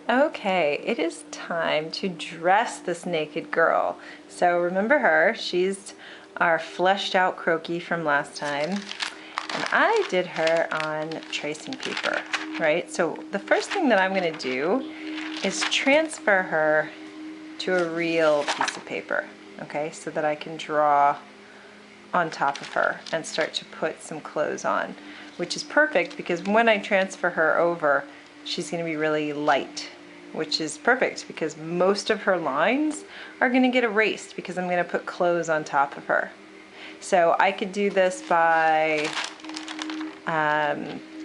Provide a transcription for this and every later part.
Okay, it is time to dress this naked girl. So remember her, she's our fleshed out Croquis from last time. And I did her on tracing paper, right? So the first thing that I'm gonna do is transfer her to a real piece of paper, okay? So that I can draw on top of her and start to put some clothes on, which is perfect because when I transfer her over, she's gonna be really light, which is perfect because most of her lines are gonna get erased because I'm gonna put clothes on top of her. So I could do this by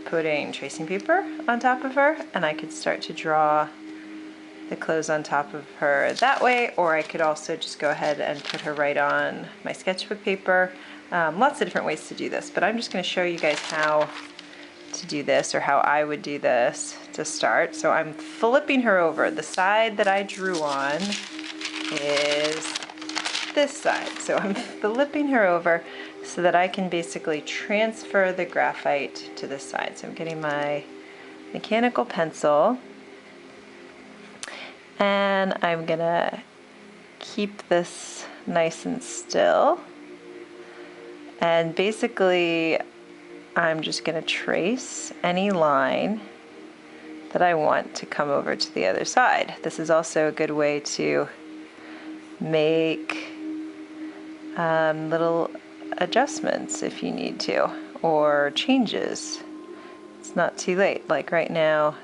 putting tracing paper on top of her, and I could start to draw the clothes on top of her that way, or I could also just go ahead and put her right on my sketchbook paper. Lots of different ways to do this, but I'm just going to show you guys how to do this, or how I would do this to start. So I'm flipping her over. The side that I drew on is this side. So I'm flipping her over so that I can basically transfer the graphite to this side. So I'm getting my mechanical pencil, and I'm gonna keep this nice and still. And basically, I'm just gonna trace any line that I want to come over to the other side. This is also a good way to make little adjustments if you need to, or changes. It's not too late. Like right now,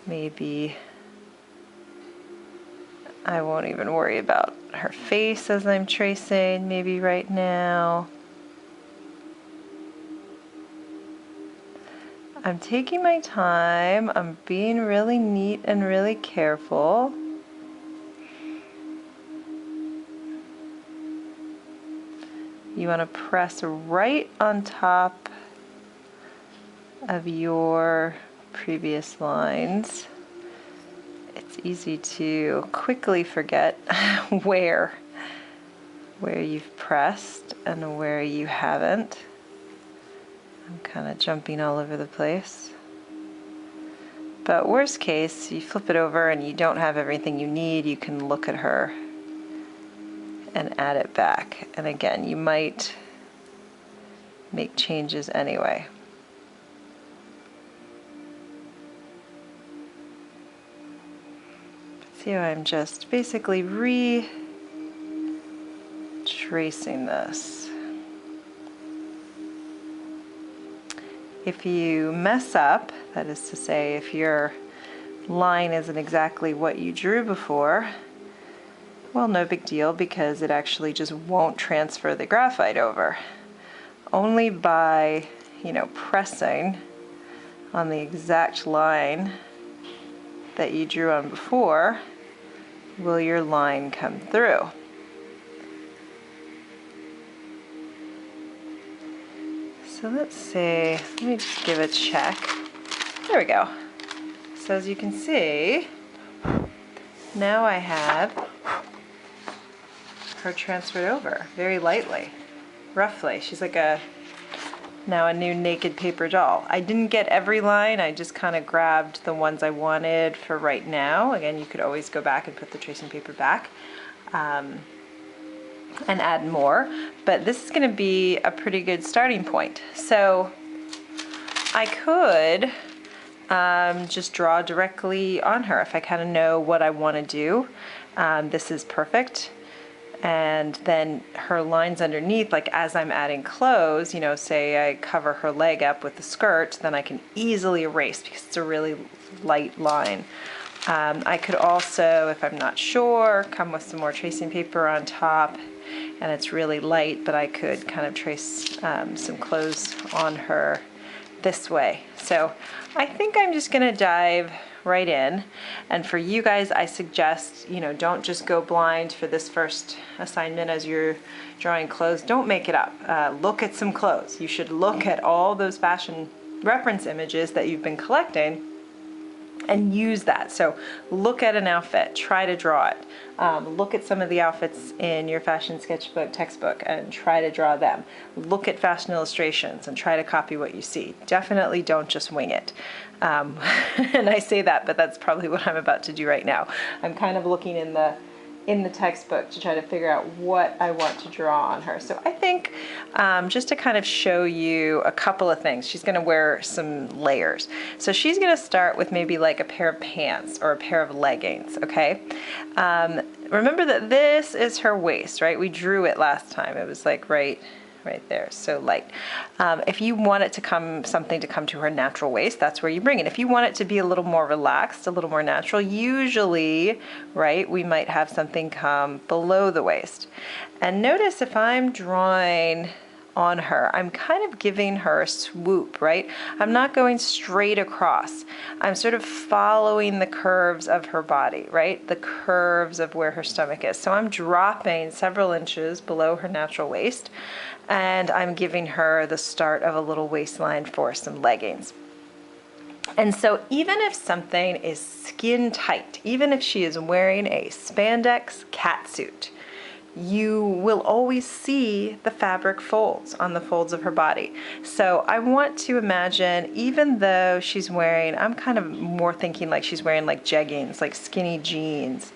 maybe I won't even worry about her face as I'm tracing, maybe right now. I'm taking my time, I'm being really neat and really careful. You want to press right on top of your previous lines. It's easy to quickly forget where you've pressed and where you haven't. I'm kind of jumping all over the place. But worst case, you flip it over and you don't have everything you need, you can look at her and add it back. And again, you might make changes anyway. See how I'm just basically retracing this. If you mess up, that is to say, if your line isn't exactly what you drew before, well, no big deal, because it actually just won't transfer the graphite over. Only by, pressing on the exact line that you drew on before will your line come through. So let's see, let me just give it a check. There we go. So as you can see, now I have her transferred over very lightly, roughly. She's like now a new naked paper doll. I didn't get every line, I just kind of grabbed the ones I wanted for right now. Again, you could always go back and put the tracing paper back and add more, but this is going to be a pretty good starting point. So I could just draw directly on her if I kind of know what I want to do. This is perfect. And then her lines underneath, like as I'm adding clothes, say I cover her leg up with the skirt, then I can easily erase because it's a really light line. I could also, if I'm not sure, come with some more tracing paper on top, and it's really light, but I could kind of trace some clothes on her this way. So I think I'm just gonna dive right in, and for you guys I suggest don't just go blind for this first assignment as you're drawing clothes. Don't make it up. Look at some clothes. You should look at all those fashion reference images that you've been collecting and use that. So look at an outfit, try to draw it. Look at some of the outfits in your fashion sketchbook textbook and try to draw them. Look at fashion illustrations and try to copy what you see. Definitely don't just wing it. And I say that, but that's probably what I'm about to do right now. I'm kind of looking in the textbook to try to figure out what I want to draw on her. So I think just to kind of show you a couple of things, she's gonna wear some layers. So she's gonna start with maybe like a pair of pants or a pair of leggings, okay? Remember that this is her waist, right? We drew it last time. It was like right there, so light. If you want it to come, something to come to her natural waist, that's where you bring it. If you want it to be a little more relaxed, a little more natural, usually, right, we might have something come below the waist. And notice if I'm drawing on her, I'm kind of giving her a swoop, right? I'm not going straight across. I'm sort of following the curves of her body, right? The curves of where her stomach is. So I'm dropping several inches below her natural waist, and I'm giving her the start of a little waistline for some leggings. And so even if something is skin tight, even if she is wearing a spandex catsuit, you will always see the fabric folds on the folds of her body. So I want to imagine, even though she's wearing, I'm kind of more thinking like she's wearing like jeggings, like skinny jeans.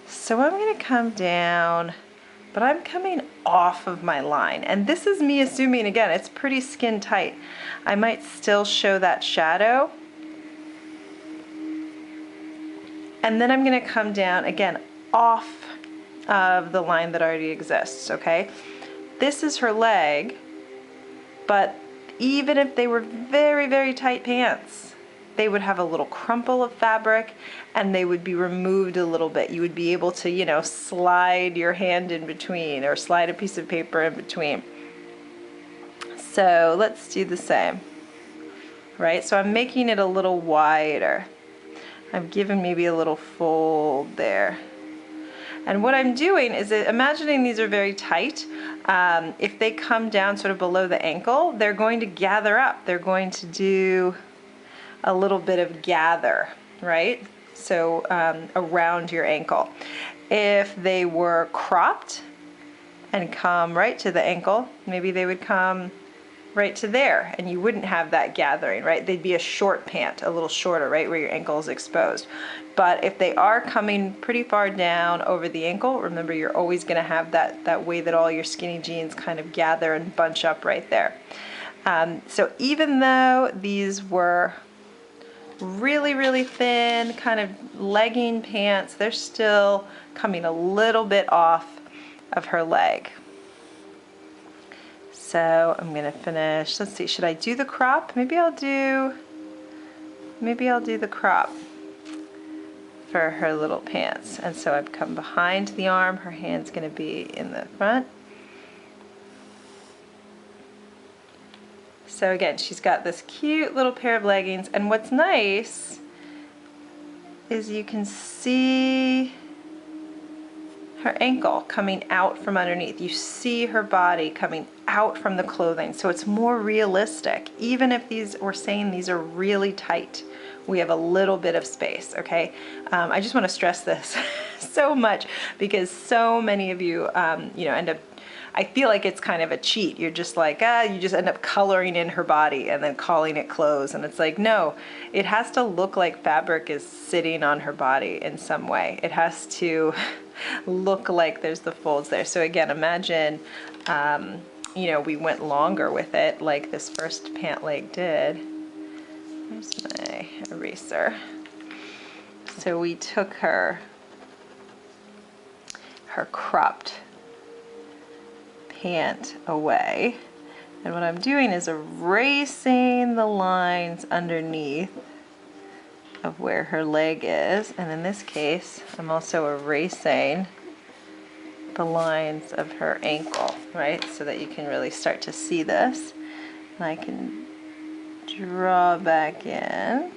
So I'm gonna come down, but I'm coming off of my line. And this is me assuming, again, it's pretty skin tight. I might still show that shadow. And then I'm gonna come down, again, off of the line that already exists, okay? This is her leg, but even if they were very, very tight pants, they would have a little crumple of fabric and they would be removed a little bit. You would be able to, you know, slide your hand in between or slide a piece of paper in between. So let's do the same, right? So I'm making it a little wider. I'm giving maybe a little fold there. And what I'm doing is imagining these are very tight. If they come down sort of below the ankle, they're going to gather up. They're going to do a little bit of gather, right? So around your ankle. If they were cropped and come right to the ankle, maybe they would come right to there and you wouldn't have that gathering, right? They'd be a short pant, a little shorter, right, where your ankle is exposed. But if they are coming pretty far down over the ankle, remember you're always gonna have that way that all your skinny jeans kind of gather and bunch up right there. So even though these were really, really thin, kind of legging pants, they're still coming a little bit off of her leg. So I'm gonna finish, let's see, should I do the crop? Maybe I'll do the crop for her little pants. And so I've come behind the arm, her hand's gonna be in the front. So again, she's got this cute little pair of leggings, and what's nice is you can see her ankle coming out from underneath. You see her body coming out from the clothing, so it's more realistic. Even if we're saying these are really tight, we have a little bit of space, okay? I just want to stress this so much because so many of you, you know, end up, I feel like it's kind of a cheat. You're just like, you just end up coloring in her body and then calling it clothes. And it's like, no, it has to look like fabric is sitting on her body in some way. It has to look like there's the folds there. So again, imagine, you know, we went longer with it like this first pant leg did. Where's my eraser? So we took her cropped pant away, and what I'm doing is erasing the lines underneath of where her leg is, and in this case I'm also erasing the lines of her ankle, right, so that you can really start to see this. And I can draw back in,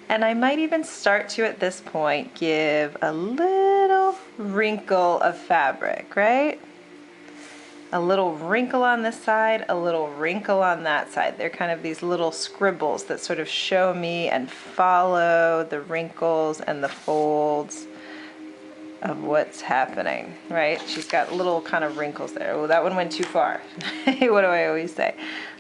and I might even start to, at this point, give a little wrinkle of fabric, right? a little wrinkle on this side, a little wrinkle on that side. They're kind of these little scribbles that sort of show me and follow the wrinkles and the folds of what's happening, right? She's got little kind of wrinkles there. Oh, that one went too far. What do I always say?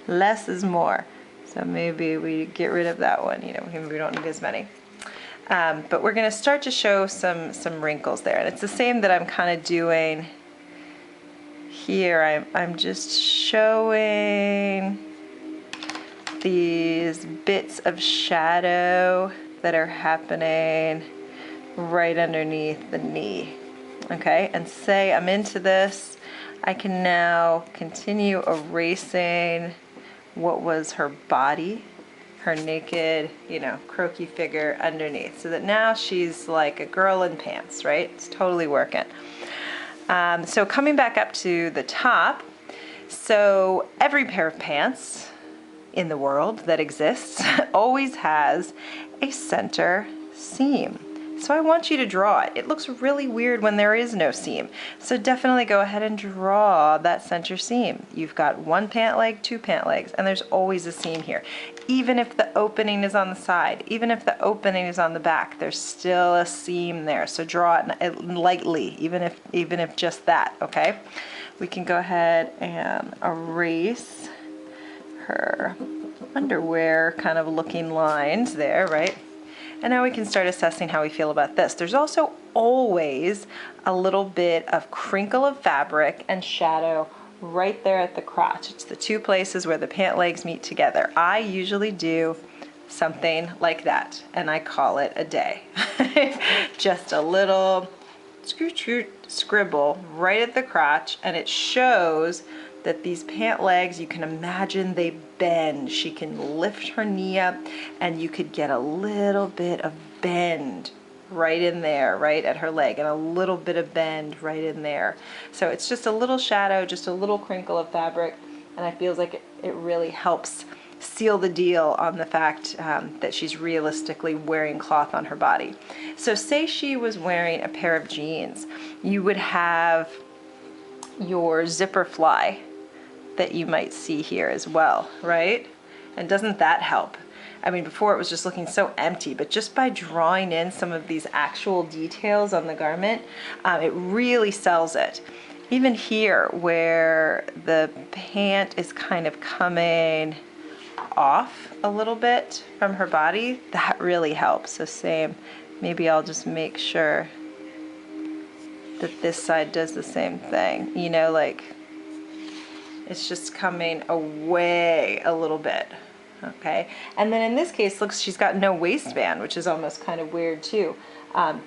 Less is more. So maybe we get rid of that one, you know, maybe we don't need as many. But we're gonna start to show some wrinkles there. And it's the same that I'm kind of doing here. I'm just showing these bits of shadow that are happening right underneath the knee. Okay, and say I'm into this, I can now continue erasing what was her body, her naked, you know, croquis figure underneath, so that now she's like a girl in pants, right? It's totally working. So coming back up to the top, so every pair of pants in the world that exists always has a center seam. So I want you to draw it. It looks really weird when there is no seam. So definitely go ahead and draw that center seam. You've got one pant leg, two pant legs, and there's always a seam here. Even if the opening is on the side, even if the opening is on the back, there's still a seam there. So draw it lightly, even if just that, okay? We can go ahead and erase her underwear kind of looking lines there, right? And now we can start assessing how we feel about this. There's also always a little bit of crinkle of fabric and shadow right there at the crotch. It's the two places where the pant legs meet together. I usually do something like that, and I call it a day. Just a little scribble right at the crotch, and it shows that these pant legs, you can imagine they bend. She can lift her knee up and you could get a little bit of bend right in there, right at her leg, and a little bit of bend right in there. So it's just a little shadow, just a little crinkle of fabric, and it feels like it really helps seal the deal on the fact that she's realistically wearing cloth on her body. So say she was wearing a pair of jeans, you would have your zipper fly that you might see here as well, right? And doesn't that help? I mean, before it was just looking so empty, but just by drawing in some of these actual details on the garment, it really sells it. Even here, where the pant is kind of coming off a little bit from her body, that really helps. So same, maybe I'll just make sure that this side does the same thing, you know, like it's just coming away a little bit, okay? And then in this case, looks she's got no waistband, which is almost kind of weird too.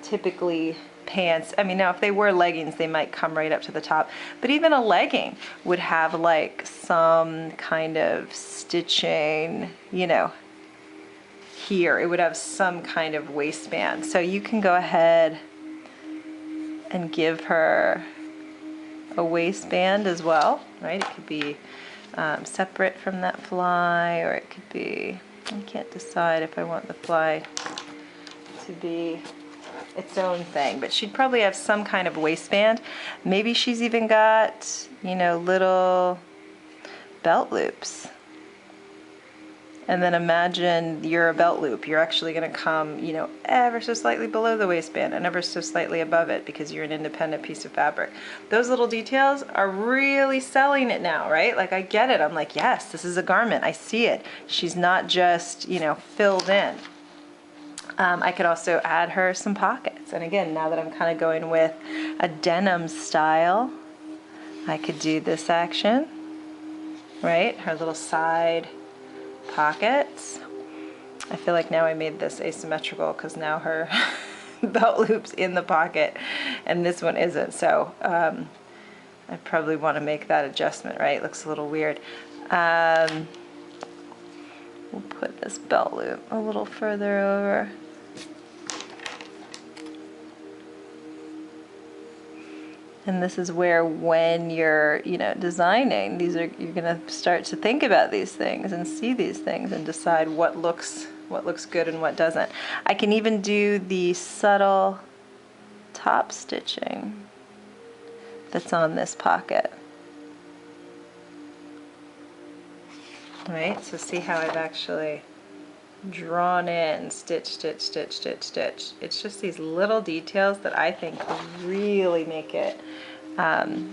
Typically pants, I mean, now if they were leggings, they might come right up to the top, but even a legging would have like some kind of stitching, you know, here. It would have some kind of waistband. So you can go ahead and give her a waistband as well, right? It could be separate from that fly, or it could be, I can't decide if I want the fly to be its own thing, but she'd probably have some kind of waistband. Maybe she's even got, you know, little belt loops. And then imagine you're a belt loop. You're actually going to come, you know, ever so slightly below the waistband and ever so slightly above it because you're an independent piece of fabric. Those little details are really selling it now, right? Like I get it. I'm like, yes, this is a garment. I see it. She's not just, you know, filled in. I could also add her some pockets. And again, now that I'm kind of going with a denim style, I could do this action, right? Her little side pockets. I feel like now I made this asymmetrical because now her belt loop's in the pocket and this one isn't. So I probably want to make that adjustment, right? It looks a little weird. We'll put this belt loop a little further over. And this is where, when you're, you know, designing, you're going to start to think about these things and see these things and decide what looks good and what doesn't. I can even do the subtle top stitching that's on this pocket. right? So see how I've actually drawn in, stitch, stitch, stitch, stitch, stitch. It's just these little details that I think really make it,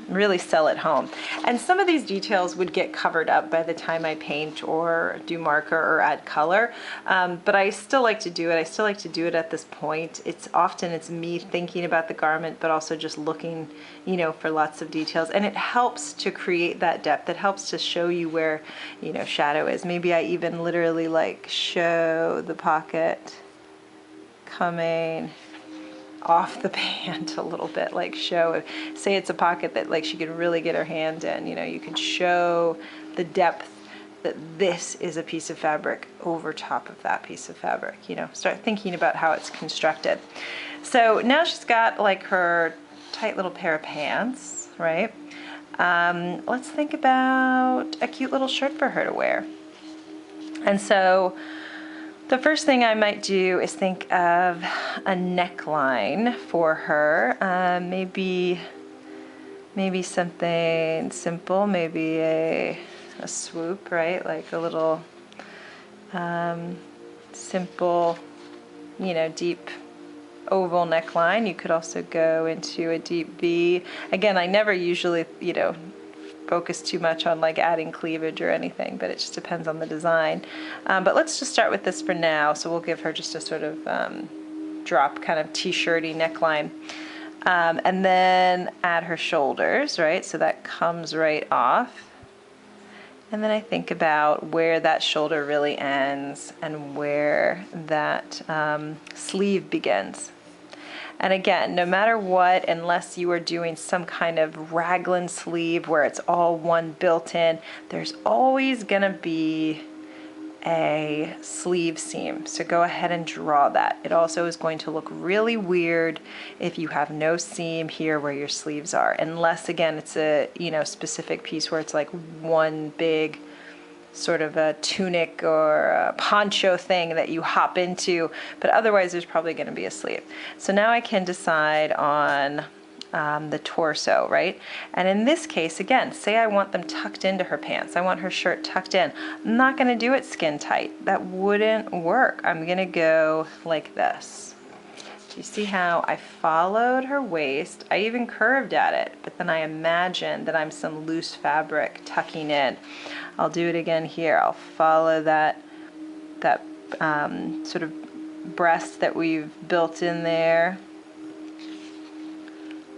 really sell it home. And some of these details would get covered up by the time I paint or do marker or add color, but I still like to do it. I still like to do it at this point. It's me thinking about the garment, but also just looking, you know, for lots of details, and it helps to create that depth. It helps to show you where, you know, shadow is. Maybe I even literally like show the pocket coming off the pant a little bit, like show, say it's a pocket that like she could really get her hand in, you know, you could show the depth that this is a piece of fabric over top of that piece of fabric, you know, start thinking about how it's constructed. So now she's got like her tight little pair of pants, right? Let's think about a cute little shirt for her to wear. And so the first thing I might do is think of a neckline for her. Maybe something simple, maybe a swoop, right? Like a little simple, you know, deep oval neckline. You could also go into a deep V. Again, I never usually, you know, focus too much on like adding cleavage or anything, but it just depends on the design. But let's just start with this for now. So we'll give her just a sort of drop kind of t-shirty neckline. And then add her shoulders, right? So that comes right off. And then I think about where that shoulder really ends and where that sleeve begins. And again, no matter what, unless you are doing some kind of raglan sleeve where it's all one built in, there's always gonna be a sleeve seam. So go ahead and draw that. It also is going to look really weird if you have no seam here where your sleeves are, unless again, it's a, you know, specific piece where it's like one big sort of a tunic or a poncho thing that you hop into, but otherwise there's probably going to be a sleeve. So now I can decide on the torso, right? And in this case, again, say I want them tucked into her pants. I want her shirt tucked in. I'm not going to do it skin tight. That wouldn't work. I'm going to go like this. Do you see how I followed her waist? I even curved at it, but then I imagined that I'm some loose fabric tucking in. I'll do it again here. I'll follow that sort of breast that we've built in there.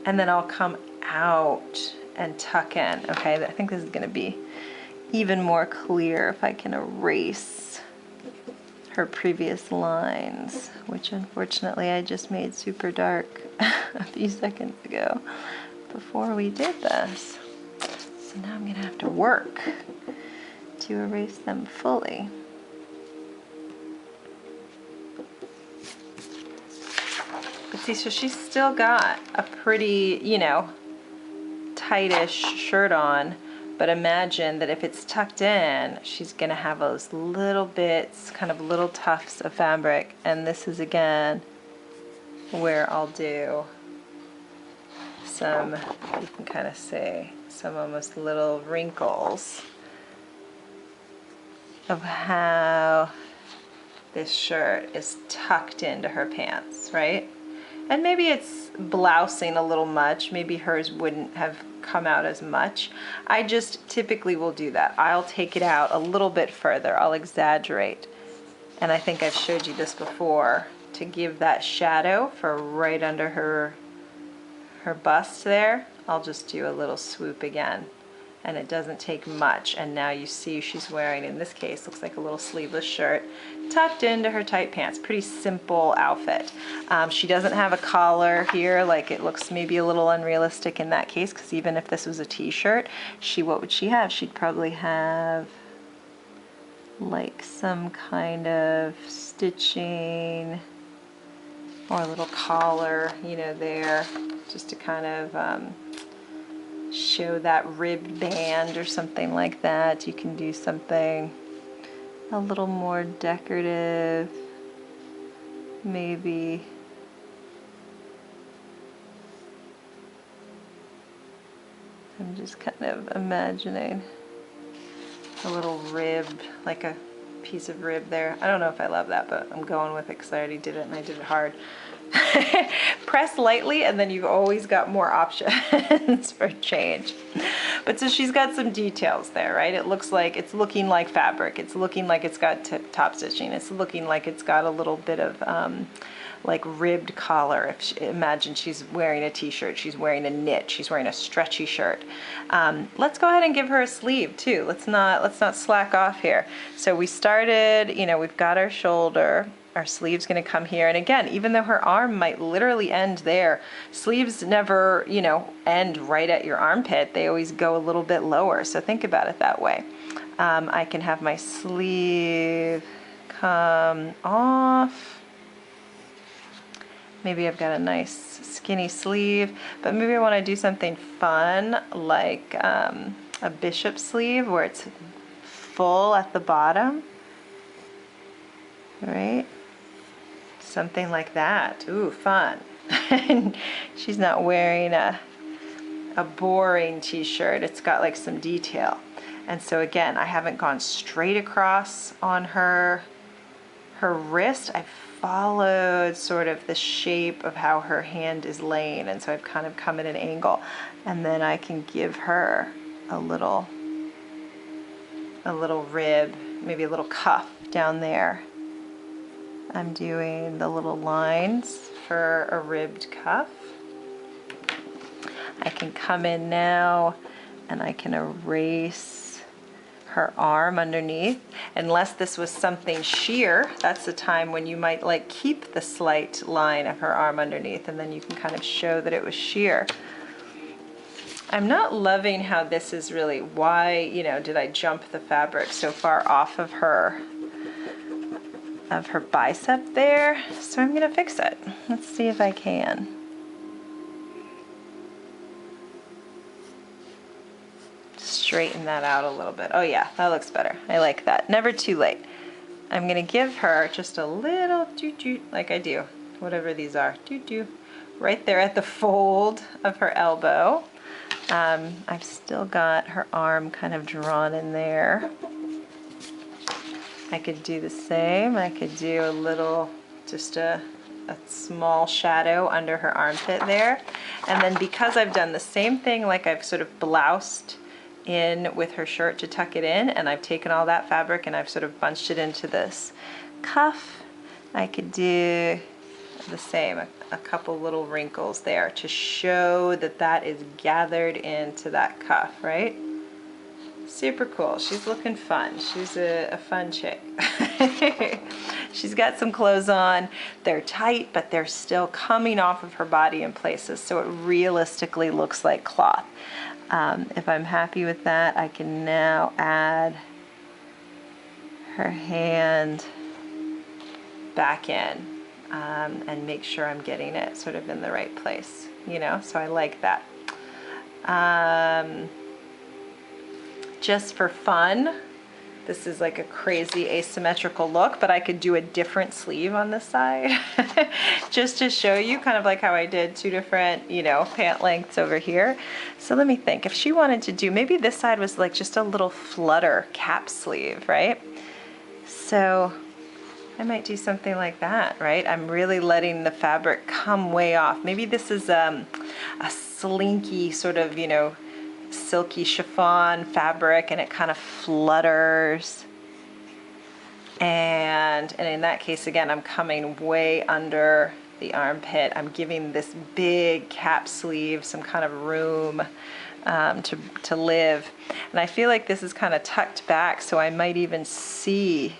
And then I'll come out and tuck in. Okay, I think this is gonna be even more clear if I can erase her previous lines, which unfortunately I just made super dark a few seconds ago before we did this. So now I'm gonna have to work to erase them fully. But see, so she's still got a pretty, you know, tightish shirt on, but imagine that if it's tucked in, she's gonna have those little bits, kind of little tufts of fabric, and this is again where I'll do some, you can kind of see, some almost little wrinkles of how this shirt is tucked into her pants, right? And maybe it's blousing a little much. Maybe hers wouldn't have come out as much. I just typically will do that. I'll take it out a little bit further. I'll exaggerate. And I think I've showed you this before, to give that shadow for right under her bust there. I'll just do a little swoop again. And it doesn't take much. And now you see she's wearing, in this case, looks like a little sleeveless shirt tucked into her tight pants. Pretty simple outfit. She doesn't have a collar here, like it looks maybe a little unrealistic in that case, because even if this was a t-shirt, what would she have? She'd probably have like some kind of stitching or a little collar, you know, there, just to kind of show that ribbed band or something like that. You can do something a little more decorative, maybe. I'm just kind of imagining a little rib, like a piece of rib there. I don't know if I love that, but I'm going with it because I already did it and I did it hard. Press lightly and then you've always got more options for change. But so she's got some details there, right? It looks like it's looking like fabric. It's looking like it's got top stitching. It's looking like it's got a little bit of like ribbed collar. If she, imagine she's wearing a t-shirt, she's wearing a knit, she's wearing a stretchy shirt. Let's go ahead and give her a sleeve too. Let's not slack off here. So we started, you know, we've got our shoulder. Our sleeve's going to come here, and again, even though her arm might literally end there, sleeves never, you know, end right at your armpit. They always go a little bit lower, so think about it that way. I can have my sleeve come off. Maybe I've got a nice skinny sleeve, but maybe I want to do something fun like a bishop sleeve where it's full at the bottom, right? Something like that. Ooh, fun. She's not wearing a boring t-shirt. It's got like some detail. And so again, I haven't gone straight across on her wrist. I've followed sort of the shape of how her hand is laying, and so I've kind of come at an angle, and then I can give her a little rib, maybe a little cuff down there. I'm doing the little lines for a ribbed cuff. I can come in now and I can erase her arm underneath. Unless this was something sheer, that's the time when you might like keep the slight line of her arm underneath, and then you can kind of show that it was sheer. I'm not loving how this is really, why, you know, did I jump the fabric so far off of her bicep there? So I'm gonna fix it. Let's see if I can. Straighten that out a little bit. Oh yeah, that looks better. I like that. Never too late. I'm gonna give her just a little doo-doo, like I do, whatever these are, doo-doo, right there at the fold of her elbow. I've still got her arm kind of drawn in there. I could do the same. I could do a little, just a small shadow under her armpit there. And then because I've done the same thing, like I've sort of bloused in with her shirt to tuck it in, and I've taken all that fabric and I've sort of bunched it into this cuff, I could do the same, a couple little wrinkles there to show that that is gathered into that cuff, right? Super cool. She's looking fun. She's a fun chick. She's got some clothes on. They're tight, but they're still coming off of her body in places, so it realistically looks like cloth. If I'm happy with that, I can now add her hand back in and make sure I'm getting it sort of in the right place, you know, so I like that. Just for fun, this is like a crazy asymmetrical look, but I could do a different sleeve on this side just to show you, kind of like how I did two different, you know, pant lengths over here. So let me think, if she wanted to do, maybe this side was like just a little flutter cap sleeve, right? So I might do something like that, right? I'm really letting the fabric come way off. Maybe this is a slinky sort of, you know, silky chiffon fabric, and it kind of flutters, and in that case again I'm coming way under the armpit. I'm giving this big cap sleeve some kind of room to live, and I feel like this is kind of tucked back, so I might even see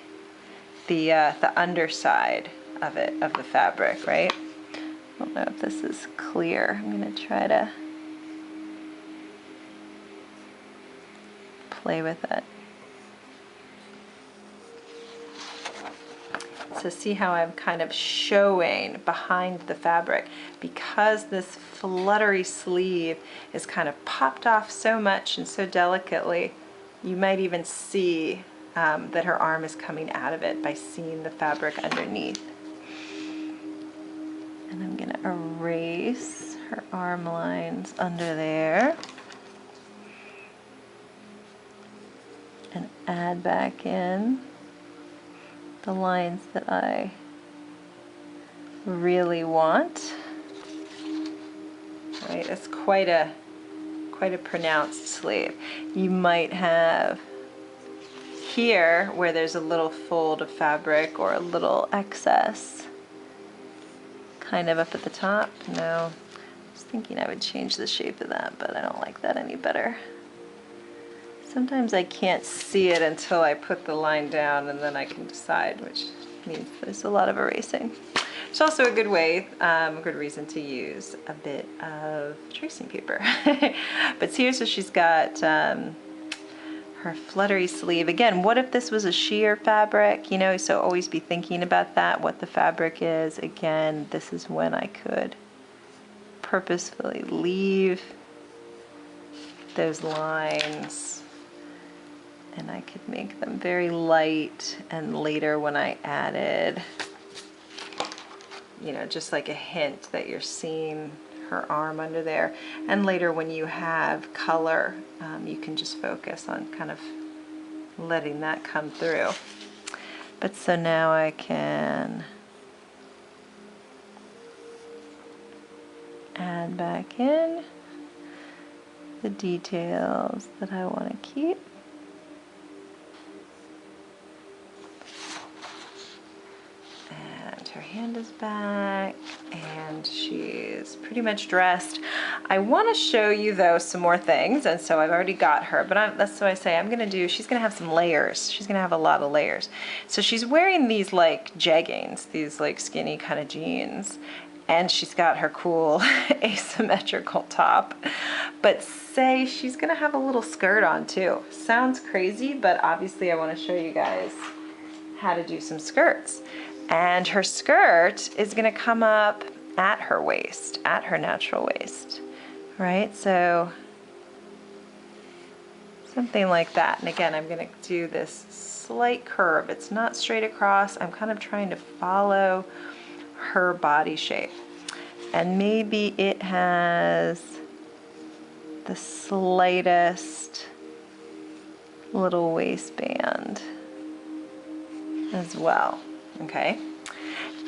the underside of it, of the fabric, right? I don't know if this is clear. I'm gonna try to play with it. So see how I'm kind of showing behind the fabric, because this fluttery sleeve is kind of popped off so much and so delicately, you might even see that her arm is coming out of it by seeing the fabric underneath. And I'm going to erase her arm lines under there. and add back in the lines that I really want. All right, that's quite a pronounced sleeve. You might have here where there's a little fold of fabric or a little excess kind of up at the top. No, I was thinking I would change the shape of that, but I don't like that any better. Sometimes I can't see it until I put the line down, and then I can decide, which means there's a lot of erasing. It's also a good way, a good reason to use a bit of tracing paper. But see here, so she's got her fluttery sleeve. Again, what if this was a sheer fabric? You know, so always be thinking about that, what the fabric is. Again, this is when I could purposefully leave those lines, and I could make them very light, and later when I added, you know, just like a hint that you're seeing her arm under there, and later when you have color, you can just focus on kind of letting that come through. But so now I can add back in the details that I want to keep. Her hand is back and she's pretty much dressed. I want to show you though some more things, and so I've already got her, but that's what I say I'm going to do. She's going to have some layers. She's going to have a lot of layers. So she's wearing these like jeggings, these like skinny kind of jeans, and she's got her cool asymmetrical top. But say she's going to have a little skirt on too. Sounds crazy, but obviously I want to show you guys how to do some skirts. And her skirt is going to come up at her waist, at her natural waist, right? So something like that. And again, I'm going to do this slight curve. It's not straight across. I'm kind of trying to follow her body shape. And maybe it has the slightest little waistband as well. Okay,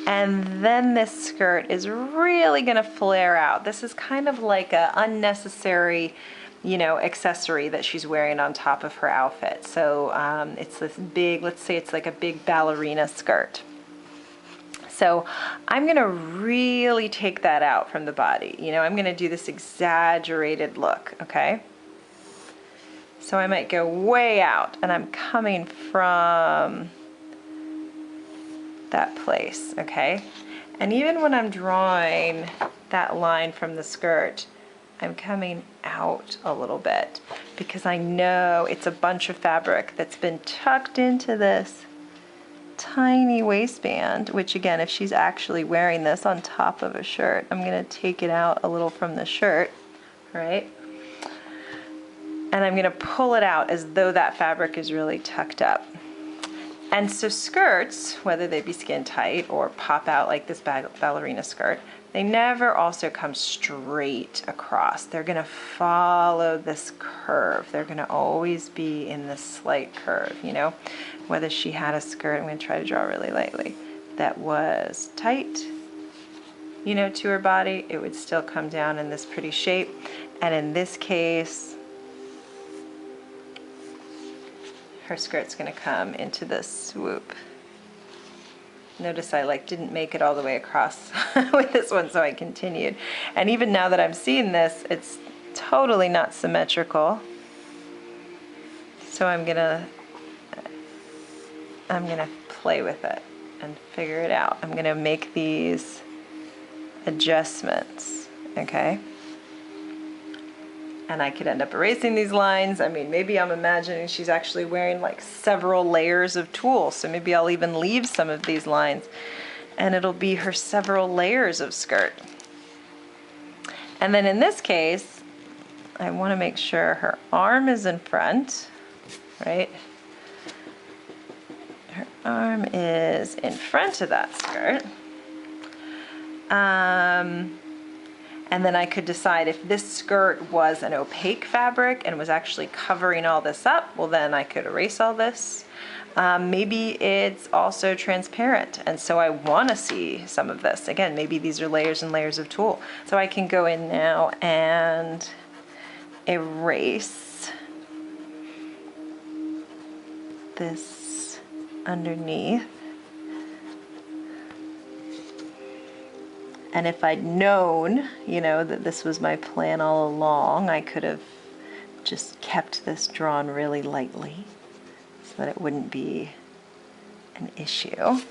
and then this skirt is really going to flare out. This is kind of like an unnecessary, you know, accessory that she's wearing on top of her outfit. So it's this big, let's say it's like a big ballerina skirt. So I'm going to really take that out from the body. You know, I'm going to do this exaggerated look, okay? So I might go way out, and I'm coming from that place, okay? And even when I'm drawing that line from the skirt, I'm coming out a little bit because I know it's a bunch of fabric that's been tucked into this tiny waistband, which again, if she's actually wearing this on top of a shirt, I'm gonna take it out a little from the shirt, right? And I'm gonna pull it out as though that fabric is really tucked up. And so skirts, whether they be skin tight or pop out like this ballerina skirt, they never also come straight across. They're gonna follow this curve. They're gonna always be in this slight curve, you know? Whether she had a skirt, I'm gonna try to draw really lightly, that was tight, you know, to her body, it would still come down in this pretty shape. And in this case, her skirt's gonna come into this swoop. Notice I didn't make it all the way across with this one, so I continued. And even now that I'm seeing this, it's totally not symmetrical. So I'm gonna play with it and figure it out. I'm gonna make these adjustments, okay? And I could end up erasing these lines. I mean, maybe I'm imagining she's actually wearing like several layers of tulle. So maybe I'll even leave some of these lines and it'll be her several layers of skirt. And then in this case, I want to make sure her arm is in front, right? Her arm is in front of that skirt. And then I could decide if this skirt was an opaque fabric and was actually covering all this up, well then I could erase all this. Maybe it's also transparent, and so I want to see some of this. Again, maybe these are layers and layers of tulle. So I can go in now and erase this underneath. And if I'd known, that this was my plan all along, I could have just kept this drawn really lightly so that it wouldn't be an issue.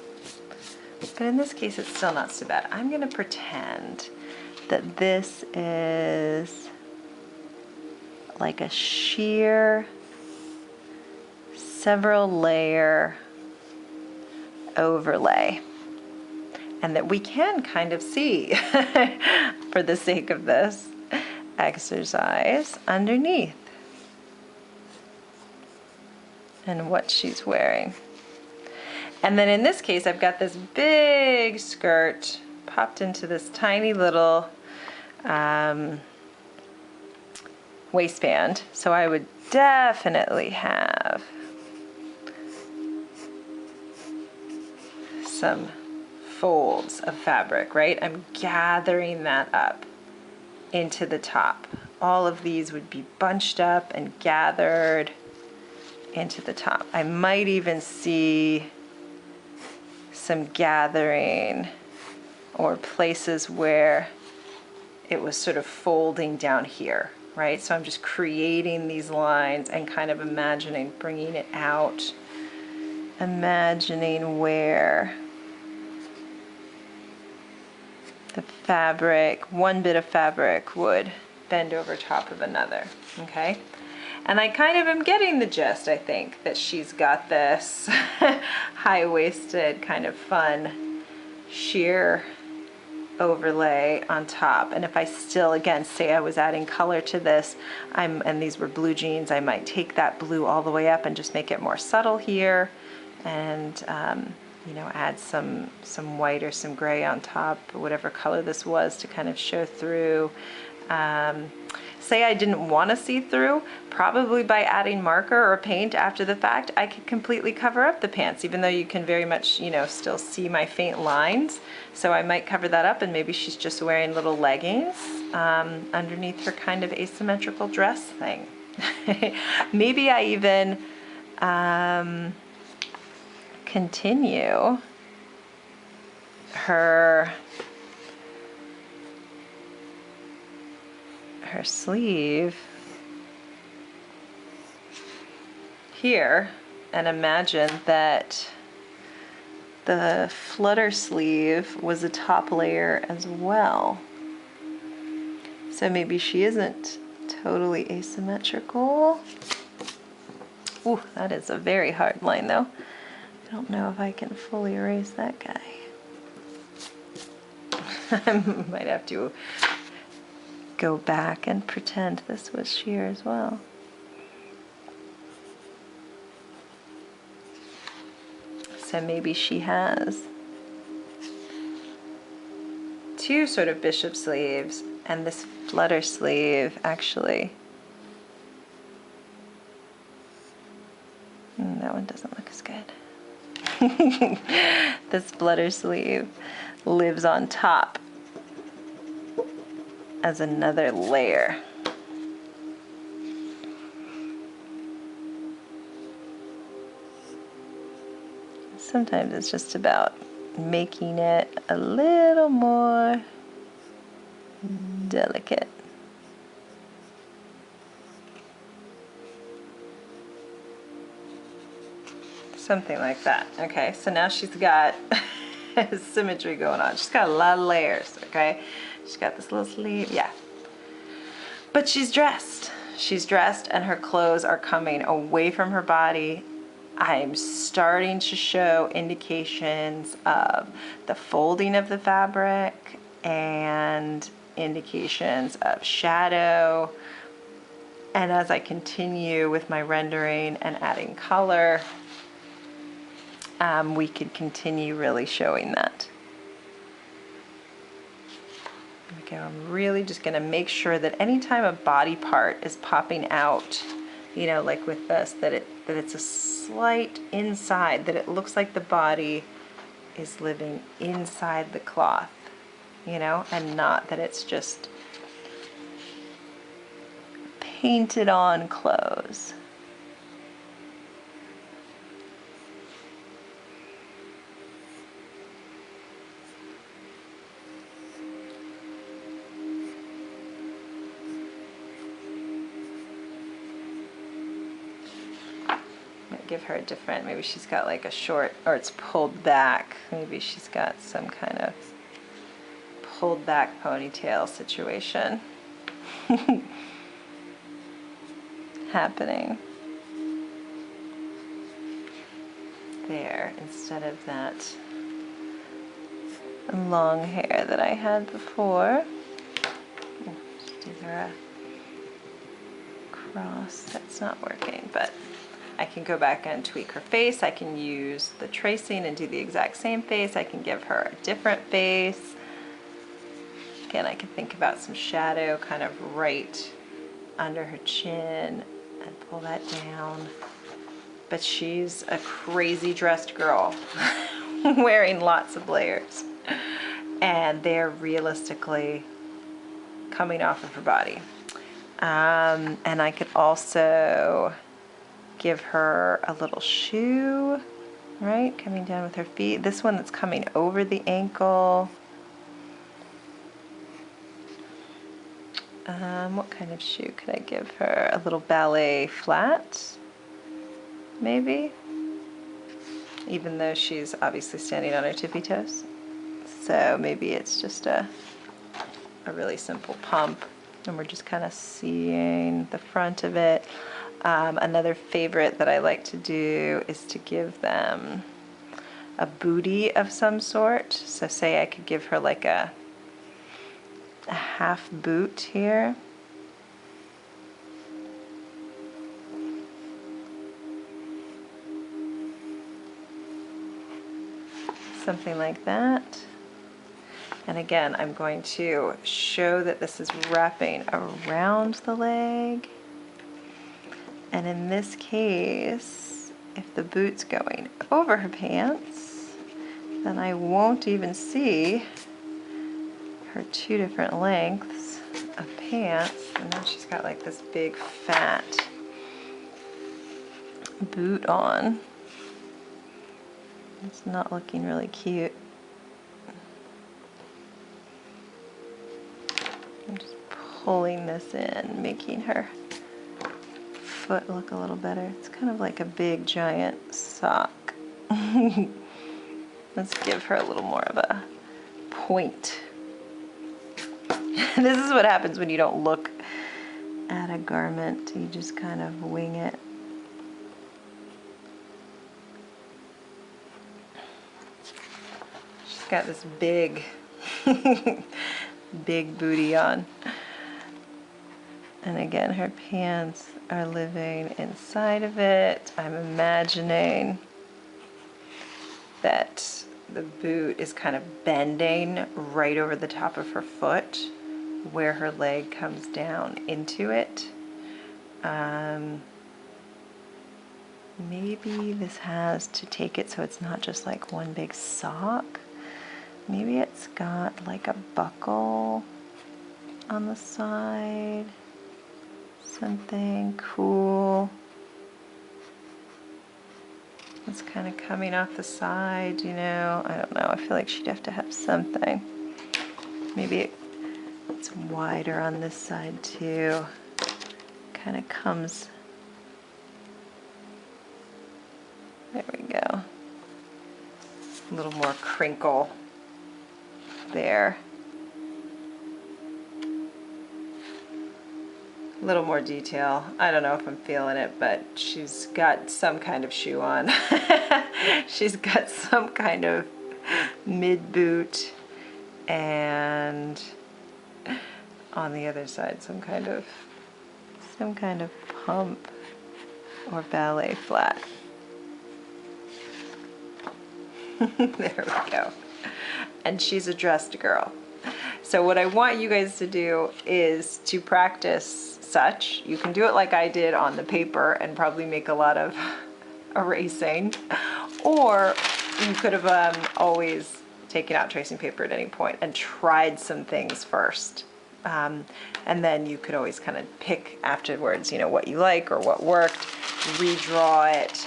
But in this case, it's still not so bad. I'm going to pretend that this is like a sheer, several layer overlay. And that we can kind of see, for the sake of this exercise, underneath and what she's wearing. And then in this case, I've got this big skirt popped into this tiny little waistband. So I would definitely have some folds of fabric, right? I'm gathering that up into the top. All of these would be bunched up and gathered into the top. I might even see some gathering or places where it was sort of folding down here, right? So I'm just creating these lines and kind of imagining bringing it out, imagining where the fabric, one bit of fabric would bend over top of another, okay? And I kind of am getting the gist, I think, that she's got this high-waisted kind of fun sheer overlay on top. And if I still, again, say I was adding color to this, and these were blue jeans, I might take that blue all the way up and just make it more subtle here, and add some white or some gray on top, or whatever color this was, to kind of show through. Say I didn't want to see through, probably by adding marker or paint after the fact, I could completely cover up the pants, even though you can very much, still see my faint lines. So I might cover that up, and maybe she's just wearing little leggings underneath her kind of asymmetrical dress thing. Maybe I even continue her sleeve here and imagine that the flutter sleeve was a top layer as well. So maybe she isn't totally asymmetrical. Ooh, that is a very hard line though. I don't know if I can fully erase that guy. I might have to go back and pretend this was sheer as well. So maybe she has two sort of bishop sleeves, and this flutter sleeve actually, that one doesn't look as good. This flutter sleeve lives on top as another layer. Sometimes it's just about making it a little more delicate. Something like that. Okay, so now she's got symmetry going on. She's got a lot of layers, okay? She's got this little sleeve, yeah. But she's dressed. She's dressed and her clothes are coming away from her body. I'm starting to show indications of the folding of the fabric and indications of shadow. And as I continue with my rendering and adding color, we could continue really showing that. There we go. I'm really just gonna make sure that anytime a body part is popping out, you know, like with this, that it's a slight inside, that it looks like the body is living inside the cloth, you know, and not that it's just painted on clothes. Give her a different, maybe she's got like a short, or it's pulled back. Maybe she's got some kind of pulled back ponytail situation happening there instead of that long hair that I had before. Just do her a cross. That's not working, but I can go back and tweak her face. I can use the tracing and do the exact same face. I can give her a different face. Again, I can think about some shadow kind of right under her chin and pull that down. But she's a crazy dressed girl wearing lots of layers. And they're realistically coming off of her body. And I could also give her a little shoe, right? Coming down with her feet. This one that's coming over the ankle. What kind of shoe could I give her? A little ballet flat, maybe? Even though she's obviously standing on her tippy toes. So maybe it's just a really simple pump, and we're just kind of seeing the front of it. Another favorite that I like to do is to give them a booty of some sort. So say I could give her like a half boot here. Something like that. And again, I'm going to show that this is wrapping around the leg. And in this case, if the boot's going over her pants, then I won't even see her two different lengths of pants. And then she's got like this big fat boot on. It's not looking really cute. I'm just pulling this in, making her foot look a little better. It's kind of like a big giant sock. Let's give her a little more of a point. This is what happens when you don't look at a garment. You just kind of wing it. She's got this big, big booty on. And again, her pants are living inside of it. I'm imagining that the boot is kind of bending right over the top of her foot where her leg comes down into it. Maybe this has to take it so it's not just like one big sock. Maybe it's got like a buckle on the side. Something cool. It's kind of coming off the side, you know. I don't know. I feel like she'd have to have something. Maybe it's wider on this side too. Kind of comes. There we go. A little more crinkle there. A little more detail. I don't know if I'm feeling it, but she's got some kind of shoe on. She's got some kind of mid boot, and on the other side some kind of pump or ballet flat. There we go. And she's a dressed girl. So what I want you guys to do is to practice such. You can do it like I did on the paper and probably make a lot of erasing, or you could have always taken out tracing paper at any point and tried some things first. And then you could always kind of pick afterwards, you know, what you like or what worked, redraw it.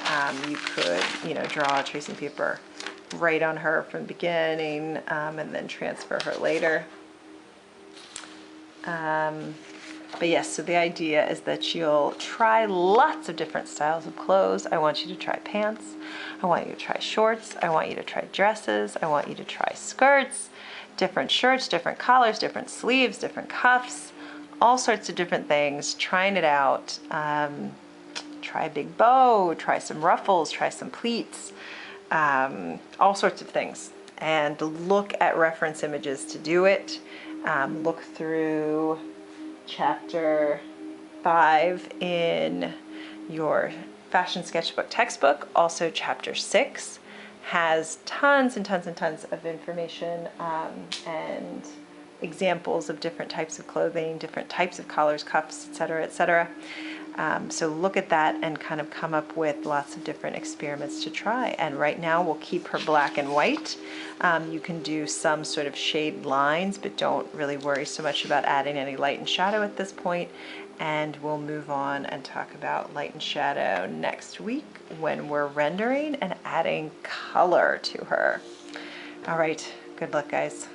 You could, you know, draw tracing paper right on her from the beginning, and then transfer her later. But yes, so the idea is that you'll try lots of different styles of clothes. I want you to try pants. I want you to try shorts. I want you to try dresses. I want you to try skirts, different shirts, different collars, different sleeves, different cuffs, all sorts of different things, trying it out. Try a big bow, try some ruffles, try some pleats, all sorts of things. And look at reference images to do it. Look through chapter 5 in your fashion sketchbook textbook. Also chapter 6 has tons and tons and tons of information and examples of different types of clothing, different types of collars, cuffs, etc., etc. So look at that and kind of come up with lots of different experiments to try. And right now we'll keep her black and white. You can do some sort of shade lines, but don't really worry so much about adding any light and shadow at this point. And we'll move on and talk about light and shadow next week when we're rendering and adding color to her. All right, good luck, guys.